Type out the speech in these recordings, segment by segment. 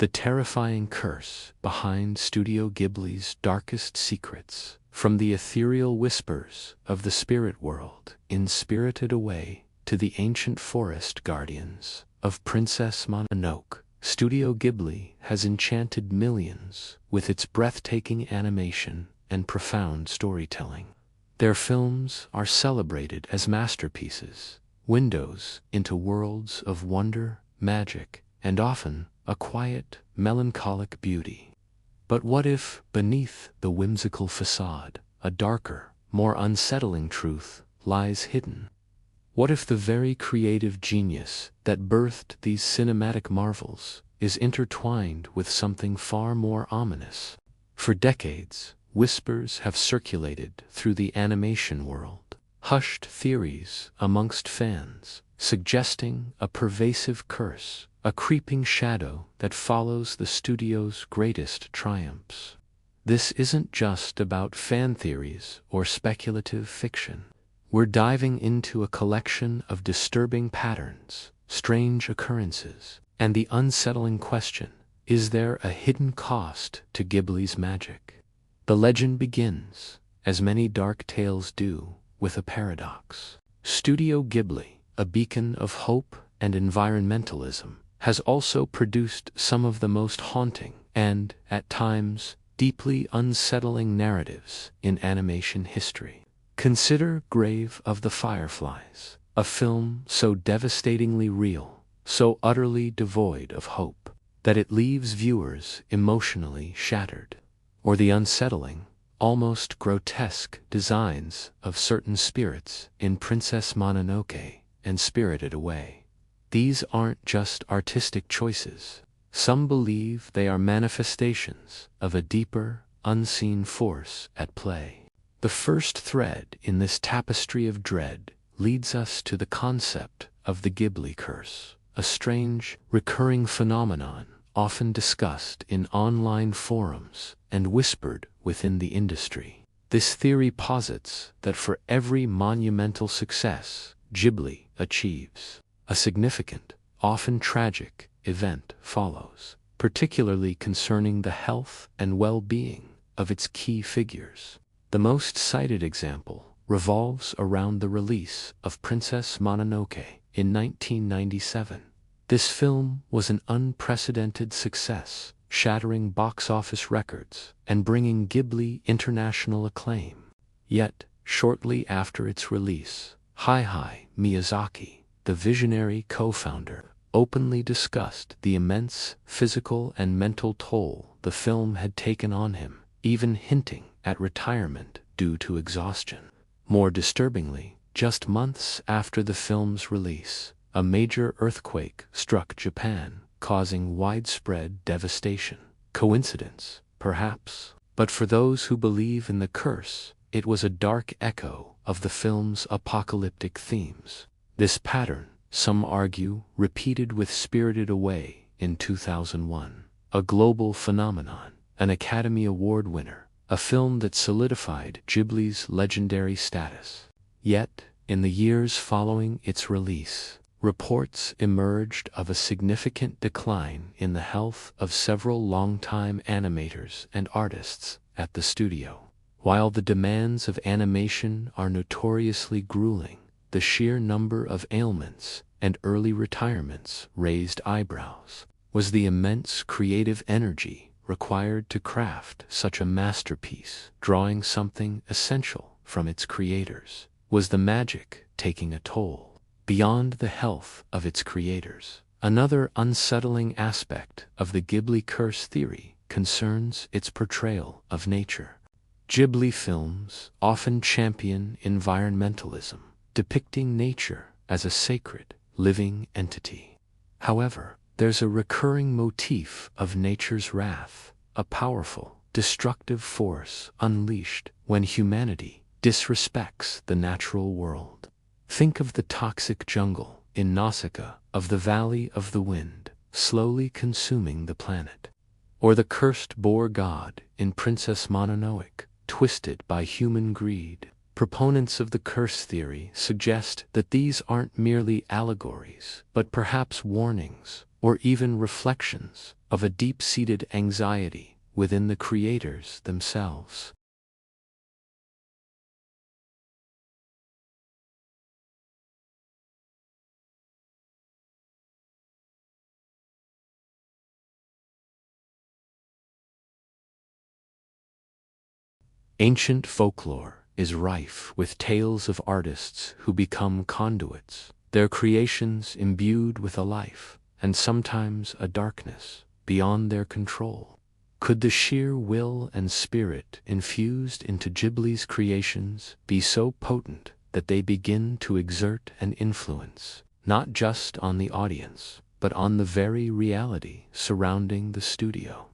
the terrifying curse behind Studio Ghibli's darkest secrets, from the ethereal whispers of the spirit world in Spirited Away to the ancient forest guardians of Princess Mononoke. Studio Ghibli has enchanted millions with its breathtaking animation and profound storytelling. Their films are celebrated as masterpieces, windows into worlds of wonder, magic, and often a quiet, melancholic beauty. But what if, beneath the whimsical facade, a darker, more unsettling truth lies hidden? What if the very creative genius that birthed these cinematic marvels is intertwined with something far more ominous? For decades, whispers have circulated through the animation world, hushed theories amongst fans, suggesting a pervasive curse, a creeping shadow that follows the studio's greatest triumphs. This isn't just about fan theories or speculative fiction. We're diving into a collection of disturbing patterns, strange occurrences, and the unsettling question: is there a hidden cost to Ghibli's magic? The legend begins, as many dark tales do, with a paradox. Studio Ghibli, a beacon of hope and environmentalism, has also produced some of the most haunting and, at times, deeply unsettling narratives in animation history. Consider Grave of the Fireflies, a film so devastatingly real, so utterly devoid of hope, that it leaves viewers emotionally shattered. Or the unsettling, almost grotesque designs of certain spirits in Princess Mononoke and Spirited Away. These aren't just artistic choices. Some believe they are manifestations of a deeper, unseen force at play. The first thread in this tapestry of dread leads us to the concept of the Ghibli curse, a strange, recurring phenomenon often discussed in online forums and whispered within the industry. This theory posits that for every monumental success Ghibli achieves, a significant, often tragic, event follows, particularly concerning the health and well-being of its key figures. The most cited example revolves around the release of Princess Mononoke in 1997. This film was an unprecedented success, shattering box office records and bringing Ghibli international acclaim. Yet, shortly after its release, Hayao Miyazaki, the visionary co-founder, openly discussed the immense physical and mental toll the film had taken on him, even hinting at retirement due to exhaustion. More disturbingly, just months after the film's release, a major earthquake struck Japan, causing widespread devastation. Coincidence, perhaps? But for those who believe in the curse, it was a dark echo of the film's apocalyptic themes. This pattern, some argue, repeated with Spirited Away in 2001, a global phenomenon, an Academy Award winner, a film that solidified Ghibli's legendary status. Yet, in the years following its release, reports emerged of a significant decline in the health of several longtime animators and artists at the studio. While the demands of animation are notoriously grueling, the sheer number of ailments and early retirements raised eyebrows. Was the immense creative energy required to craft such a masterpiece drawing something essential from its creators? Was the magic taking a toll beyond the health of its creators? Another unsettling aspect of the Ghibli curse theory concerns its portrayal of nature. Ghibli films often champion environmentalism, depicting nature as a sacred, living entity. However, there's a recurring motif of nature's wrath, a powerful, destructive force unleashed when humanity disrespects the natural world. Think of the toxic jungle in Nausicaa of the Valley of the Wind, slowly consuming the planet. Or the cursed boar god in Princess Mononoke, twisted by human greed. Proponents of the curse theory suggest that these aren't merely allegories, but perhaps warnings or even reflections of a deep-seated anxiety within the creators themselves. Ancient folklore is rife with tales of artists who become conduits, their creations imbued with a life, and sometimes a darkness, beyond their control. Could the sheer will and spirit infused into Ghibli's creations be so potent that they begin to exert an influence, not just on the audience, but on the very reality surrounding the studio?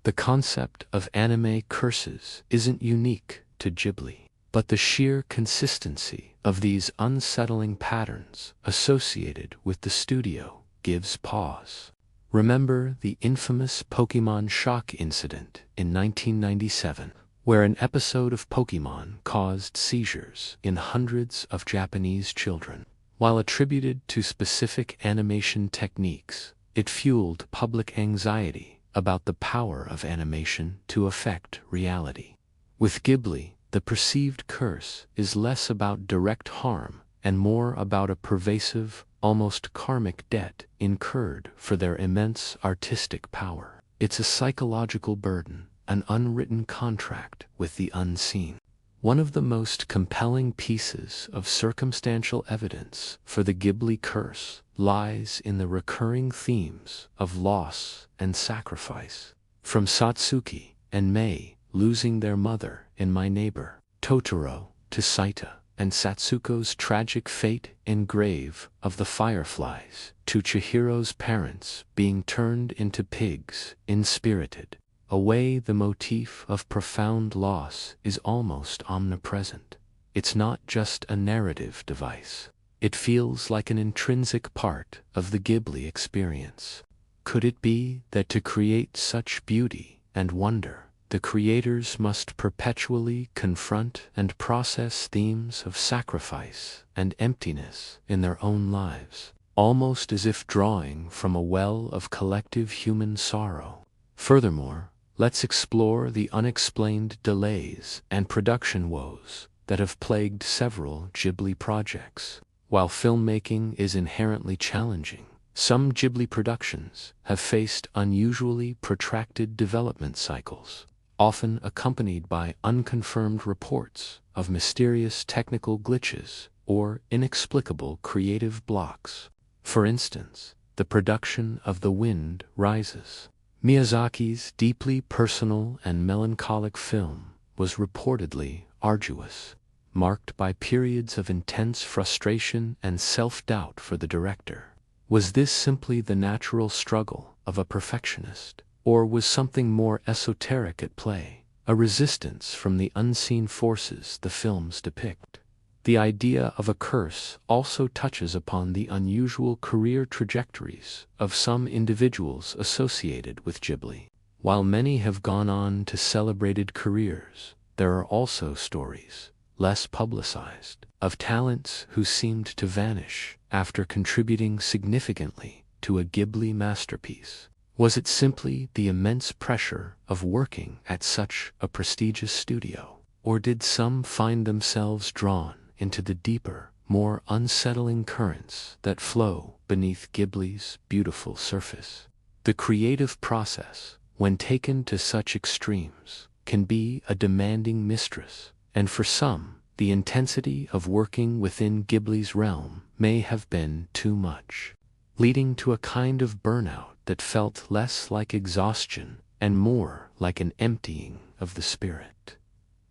The concept of anime curses isn't unique to Ghibli, but the sheer consistency of these unsettling patterns associated with the studio gives pause. Remember the infamous Pokémon shock incident in 1997, where an episode of Pokémon caused seizures in hundreds of Japanese children. While attributed to specific animation techniques, it fueled public anxiety about the power of animation to affect reality. With Ghibli, the perceived curse is less about direct harm and more about a pervasive, almost karmic debt incurred for their immense artistic power. It's a psychological burden, an unwritten contract with the unseen. One of the most compelling pieces of circumstantial evidence for the Ghibli curse lies in the recurring themes of loss and sacrifice. From Satsuki and Mei losing their mother in My Neighbor Totoro to Saita and Satsuko's tragic fate in Grave of the Fireflies to Chihiro's parents being turned into pigs in Spirited Away, the motif of profound loss is almost omnipresent. It's not just a narrative device. It feels like an intrinsic part of the Ghibli experience. Could it be that to create such beauty and wonder, the creators must perpetually confront and process themes of sacrifice and emptiness in their own lives, almost as if drawing from a well of collective human sorrow? Furthermore, let's explore the unexplained delays and production woes that have plagued several Ghibli projects. While filmmaking is inherently challenging, some Ghibli productions have faced unusually protracted development cycles, often accompanied by unconfirmed reports of mysterious technical glitches or inexplicable creative blocks. For instance, the production of The Wind Rises, Miyazaki's deeply personal and melancholic film, was reportedly arduous, marked by periods of intense frustration and self-doubt for the director. Was this simply the natural struggle of a perfectionist, or was something more esoteric at play, a resistance from the unseen forces the films depict? The idea of a curse also touches upon the unusual career trajectories of some individuals associated with Ghibli. While many have gone on to celebrated careers, there are also stories, less publicized, of talents who seemed to vanish after contributing significantly to a Ghibli masterpiece. Was it simply the immense pressure of working at such a prestigious studio, or did some find themselves drawn into the deeper, more unsettling currents that flow beneath Ghibli's beautiful surface? The creative process, when taken to such extremes, can be a demanding mistress, and for some, the intensity of working within Ghibli's realm may have been too much, leading to a kind of burnout that felt less like exhaustion and more like an emptying of the spirit.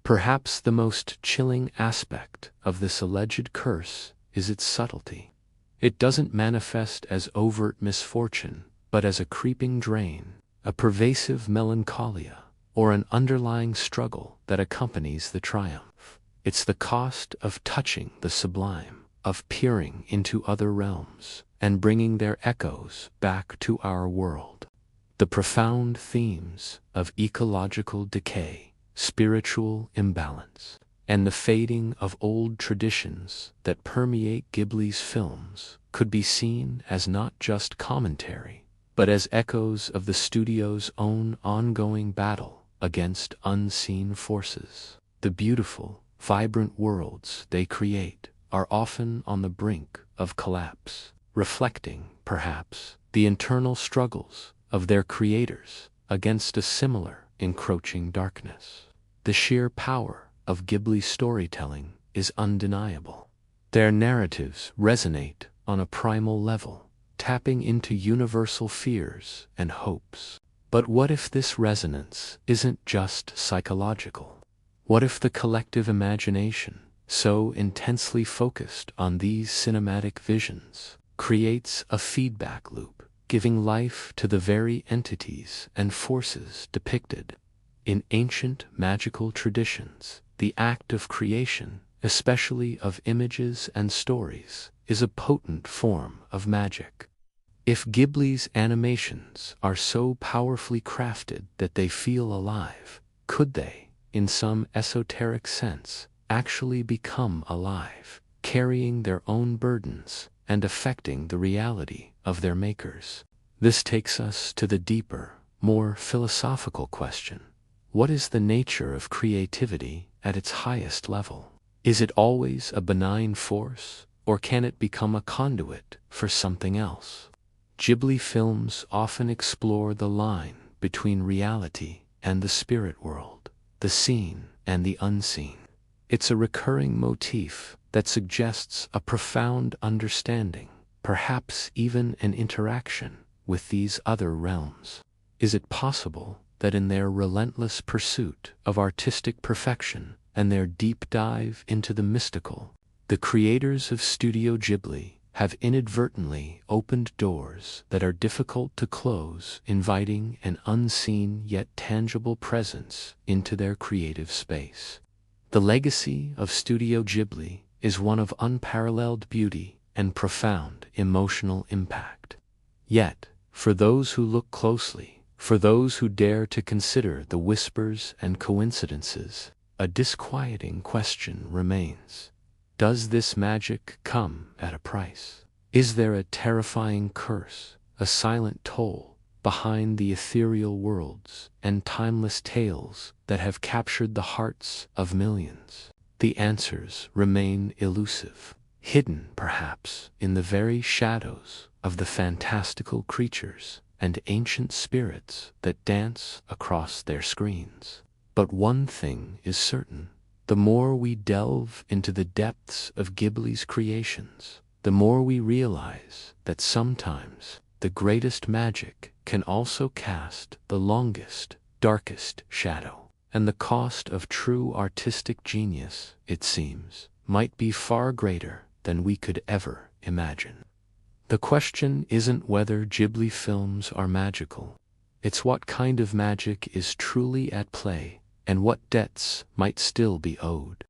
Perhaps the most chilling aspect of this alleged curse is its subtlety. It doesn't manifest as overt misfortune, but as a creeping drain, a pervasive melancholia, or an underlying struggle that accompanies the triumph. It's the cost of touching the sublime, of peering into other realms, and bringing their echoes back to our world. The profound themes of ecological decay, spiritual imbalance, and the fading of old traditions that permeate Ghibli's films could be seen as not just commentary, but as echoes of the studio's own ongoing battle against unseen forces. The beautiful, vibrant worlds they create are often on the brink of collapse, reflecting, perhaps, the internal struggles of their creators against a similar encroaching darkness. The sheer power of Ghibli storytelling is undeniable. Their narratives resonate on a primal level, tapping into universal fears and hopes. But what if this resonance isn't just psychological? What if the collective imagination, so intensely focused on these cinematic visions, creates a feedback loop, giving life to the very entities and forces depicted? In ancient magical traditions, the act of creation, especially of images and stories, is a potent form of magic. If Ghibli's animations are so powerfully crafted that they feel alive, could they, in some esoteric sense, actually become alive, carrying their own burdens and affecting the reality of their makers? This takes us to the deeper, more philosophical question. What is the nature of creativity at its highest level? Is it always a benign force, or can it become a conduit for something else? Ghibli films often explore the line between reality and the spirit world, the seen and the unseen. It's a recurring motif that suggests a profound understanding, perhaps even an interaction with these other realms. Is it possible that in their relentless pursuit of artistic perfection and their deep dive into the mystical, the creators of Studio Ghibli have inadvertently opened doors that are difficult to close, inviting an unseen yet tangible presence into their creative space? The legacy of Studio Ghibli is one of unparalleled beauty and profound emotional impact. Yet, for those who look closely, for those who dare to consider the whispers and coincidences, a disquieting question remains. Does this magic come at a price? Is there a terrifying curse, a silent toll, behind the ethereal worlds and timeless tales that have captured the hearts of millions? The answers remain elusive, hidden perhaps in the very shadows of the fantastical creatures and ancient spirits that dance across their screens. But one thing is certain. The more we delve into the depths of Ghibli's creations, the more we realize that sometimes the greatest magic can also cast the longest, darkest shadow. And the cost of true artistic genius, it seems, might be far greater than we could ever imagine. The question isn't whether Ghibli films are magical. It's what kind of magic is truly at play, and what debts might still be owed.